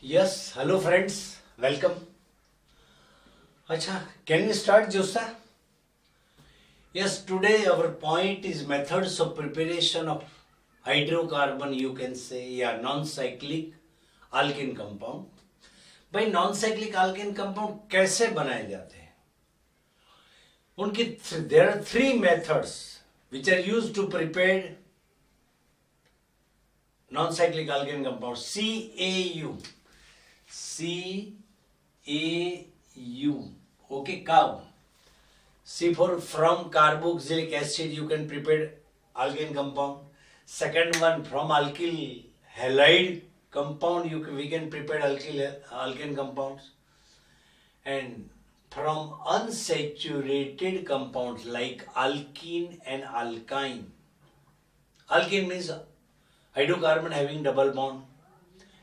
Yes, hello friends, welcome. Acha, can we start, Josa? Yes, today our point is methods of preparation of hydrocarbon, you can say, non-cyclic alkene compound. भाई non-cyclic alkene compound कैसे बनाए जाते हैं? उनकी there are three methods which are used to prepare non-cyclic alkene compound. CAU. Okay, cow. C for from carboxylic acid you can prepare alkane compound. Second one from alkyl halide compound we can prepare alkane compounds. And from unsaturated compounds like alkene and alkyne. Alkene means hydrocarbon having double bond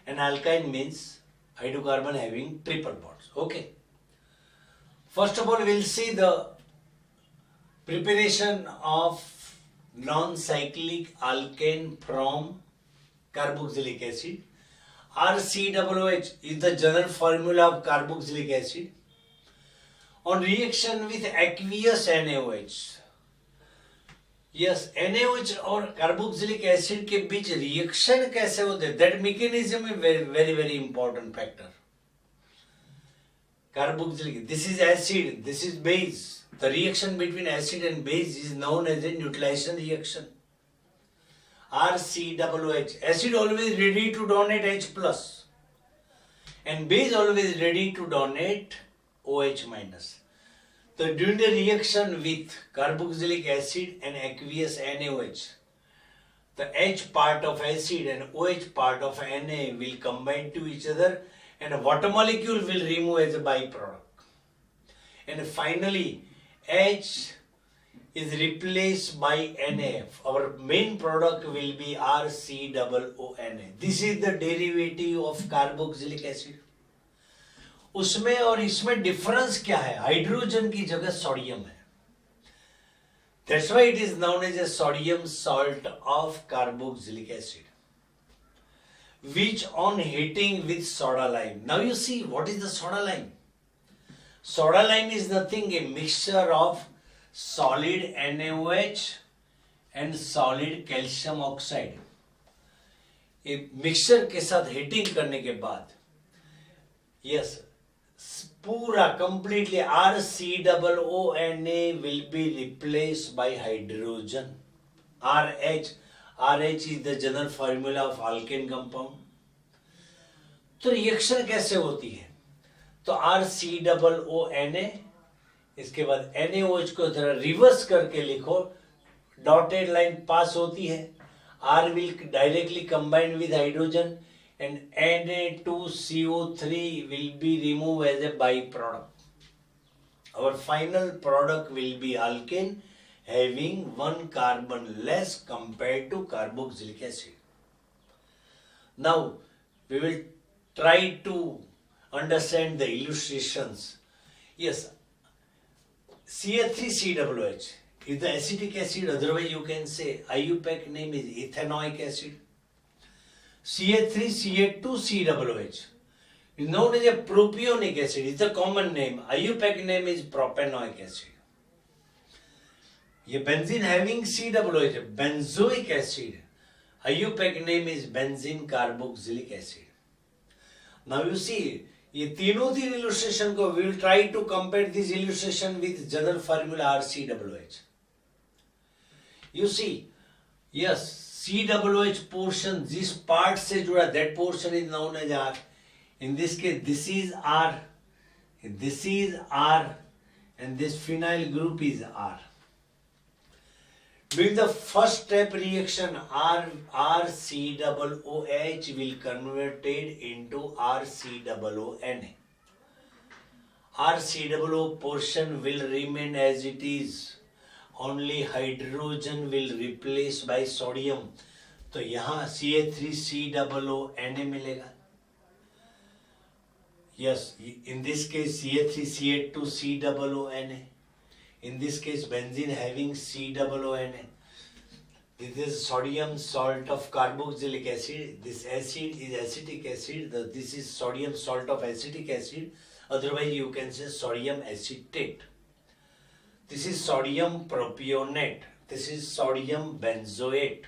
and alkyne means hydrocarbon having triple bonds. Okay. First of all, we'll see the preparation of non-cyclic alkane from carboxylic acid. RCOOH is the general formula of carboxylic acid. On reaction with aqueous NaOH. Yes, NaOH और carboxylic acid के बीच reaction कैसे होते हैं? That mechanism is very important factor. Carboxylic, this is acid, this is base. The reaction between acid and base is known as a neutralization reaction. RCOOH. Acid always ready to donate H plus and base always ready to donate OH minus. So during the reaction with carboxylic acid and aqueous NaOH, the H part of acid and OH part of Na will combine to each other and a water molecule will remove as a byproduct. And finally, H is replaced by Na. Our main product will be RCOONA. This is the derivative of carboxylic acid. उसमें और इसमें difference क्या है? Hydrogen की जगह sodium है. That's why it is known as a sodium salt of carboxylic acid, which on heating with soda lime. Now you see what is the soda lime? Soda lime is nothing a mixture of solid NaOH and solid calcium oxide. A mixture के साथ heating करने के बाद, yes, पूरा completely RCOONA will be replaced by hydrogen. RH is the general formula of alkane compound. तो reaction कैसे होती है? तो RCOONA, इसके बाद NaOH को जरा रिवर्स करके लिखो, डॉटेड लाइन पास होती है. R will directly combine with hydrogen and Na2CO3 will be removed as a byproduct. Our final product will be alkane having one carbon less compared to carboxylic acid. Now we will try to understand the illustrations. Yes, CH3COOH is the acetic acid, otherwise you can say IUPAC name is ethanoic acid. CH3CH2COOH is known as a propionic acid. It's a common name. IUPAC name is propanoic acid. ये benzene having COOH है, benzoic acid. IUPAC name is benzene carboxylic acid. Now you see, ये तीनों illustration को we will try to compare this illustration with general formula RCOOH. You see, yes, COOH portion, this part से जुड़ा, that portion is known as R. In this case, this is R, and this phenyl group is R. During the first step reaction, RCOOH will converted into RCOONA. RCOO portion will remain as it is. Only hydrogen will replace by sodium. तो यहाँ CH3COONA मिलेगा. Yes, in this case CH3CH2COONA. In this case benzene having COONA. This is sodium salt of carboxylic acid. This acid is acetic acid. This is sodium salt of acetic acid. Otherwise, you can say sodium acetate. This is sodium propionate. This is sodium benzoate.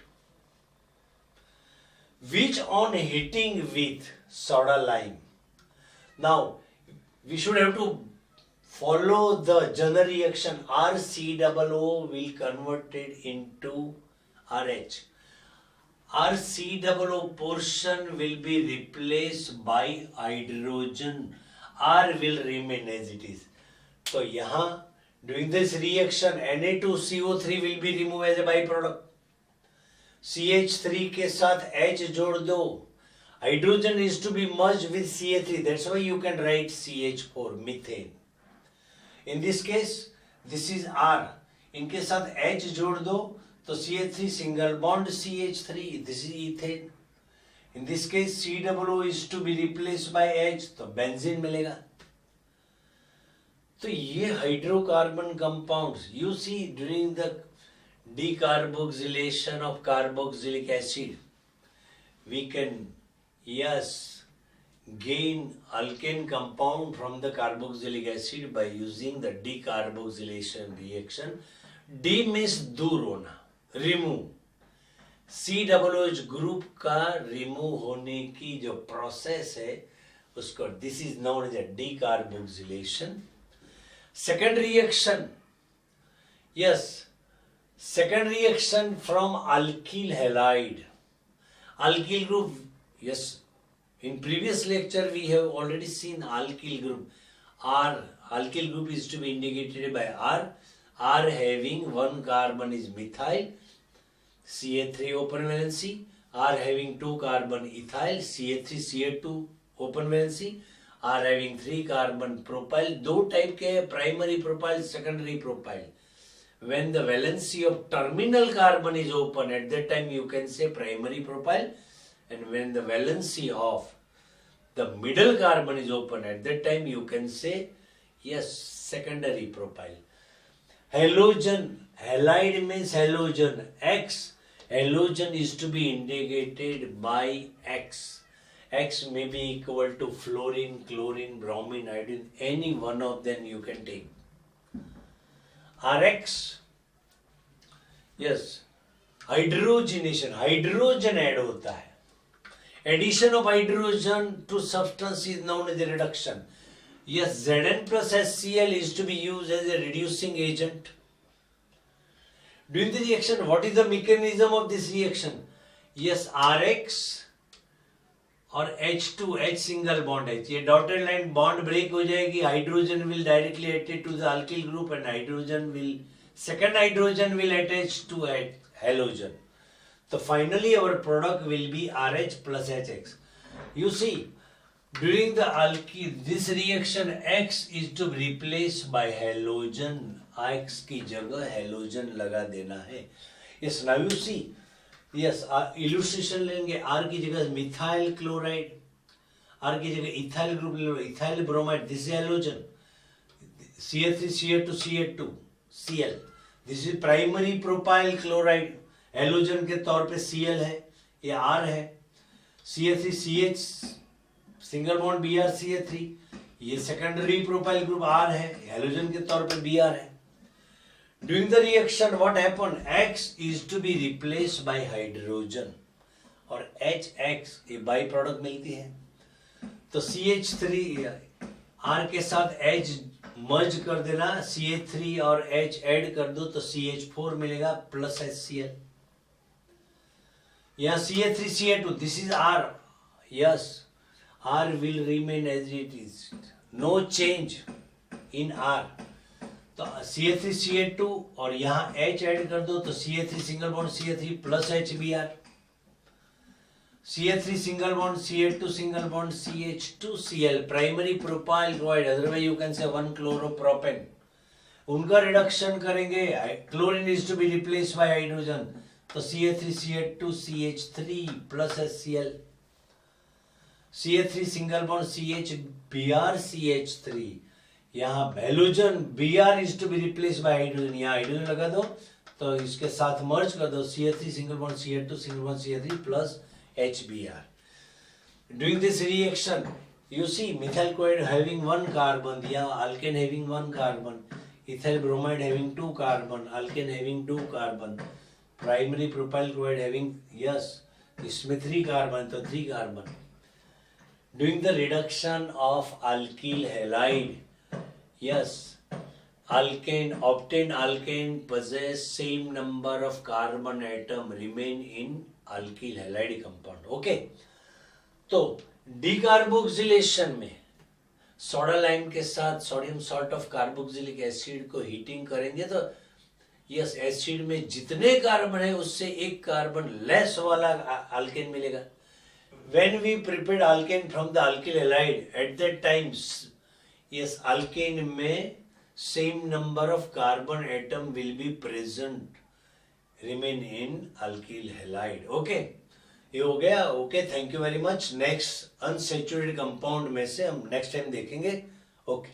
Which on heating with soda lime. Now, we should have to follow the general reaction. RCOO will convert it into RH. RCOO portion will be replaced by hydrogen. R will remain as it is. So, यहाँ during this reaction Na2CO3 will be removed as a byproduct. CH3 के साथ H जोड़ दो. Hydrogen is to be merged with CH3. That's why you can write CH4, methane. In this case, this is R. इनके साथ H जोड़ दो तो CH3 single bond CH3. This is ethane. In this case, COO is to be replaced by H. तो benzene मिलेगा. तो ये hydrocarbon compounds, you see during the decarboxylation of carboxylic acid, we can, yes, gain alkane compound from the carboxylic acid by using the decarboxylation reaction. D means दूर होना, remove. COOH group का remove होने की जो process है उसको this is known as decarboxylation. Second reaction, yes, second reaction from alkyl halide. Alkyl group, yes, in previous lecture we have already seen alkyl group. R, alkyl group is to be indicated by R. R having one carbon is methyl, CH3 open valency. R having two carbon ethyl, CH3 CH2 open valency. R having 3 carbon propyl. दो type के primary propyl, secondary propyl. When the valency of terminal carbon is open, at that time you can say primary propyl, and when the valency of the middle carbon is open, at that time you can say yes, secondary propyl. Halogen, halide means halogen. X, halogen is to be indicated by X. X may be equal to fluorine, chlorine, bromine, iodine, any one of them you can take. RX, yes, hydrogenation, hydrogen add होता है. Addition of hydrogen to substance is known as a reduction. Yes, Zn plus HCl is to be used as a reducing agent. During the reaction, what is the mechanism of this reaction? Yes, RX और H2, H single bond H, ये dotted line bond break हो जाएगी. Hydrogen will directly attach to the alkyl group and second hydrogen will attach to halogen. So finally our product will be RH plus HX. You see, during the alkyl, this reaction X is to be replaced by halogen. X की जगह halogen लगा देना है. Yes, now you see. Yes, illustration लेंगे. R की जगह methyl chloride, R की जगह इथाइल ग्रुप ले लो, ethyl bromide. This is halogen. CH3 CH2 CH2 Cl. This is primary propyl chloride. Halogen के तौर पे Cl है, ये R है. CH3 CH single bond Br CH3, ये सेकेंडरी प्रोपाइल ग्रुप R है, हैलोजन के तौर पे Br है. During the reaction, what happened? X is to be replaced by hydrogen और HX ये बाई प्रोडक्ट मिलती है. तो CH3 R के साथ H मर्ज कर देना, CH3 और H ऐड कर दो तो CH4 मिलेगा प्लस HCl. यहाँ CH3 CH2, this is R. Yes, R will remain as it is. No change in R. तो CH3 CH2 और यहाँ H ऐड कर दो तो CH3 single bond CH3 plus HBr. CH3 single bond CH2 single bond CH2Cl primary propyl chloride, otherwise you can say 1 chloropropane. उनका reduction करेंगे. Chlorine is to be replaced by hydrogen तो CH3 CH2 CH3 plus HCl. CH3 single bond CH Br CH3, यहाँ halogen Br is to be replace by hydrogen. यहाँ hydrogen लगा दो तो इसके साथ मर्ज कर दो, CH3 single bond CH2 single bond CH3 plus HBr. Doing this reaction, you see methyl CoA having one carbon, या alkane having one carbon, ethyl bromide having two carbon, alkane having two carbon, primary propyl chloride having, yes, इसमें 3 carbon, तो 3 carbon. Doing the reduction of alkyl halide, yes, obtained alkane possess same number of carbon atom remain in alkyl halide compound. Okay, तो decarboxylation में soda lime के साथ sodium salt of carboxylic acid को heating करेंगे तो yes, acid में जितने carbon है उससे एक कार्बन लेस वाला अल्केन मिलेगा. When we prepared alkane from the alkyl halide, at that time, yes, alkane में same number of carbon atom will be present, remain in alkyl halide. Okay, ये हो गया. Okay, thank you very much. Next unsaturated compound में से हम next time देखेंगे. Okay.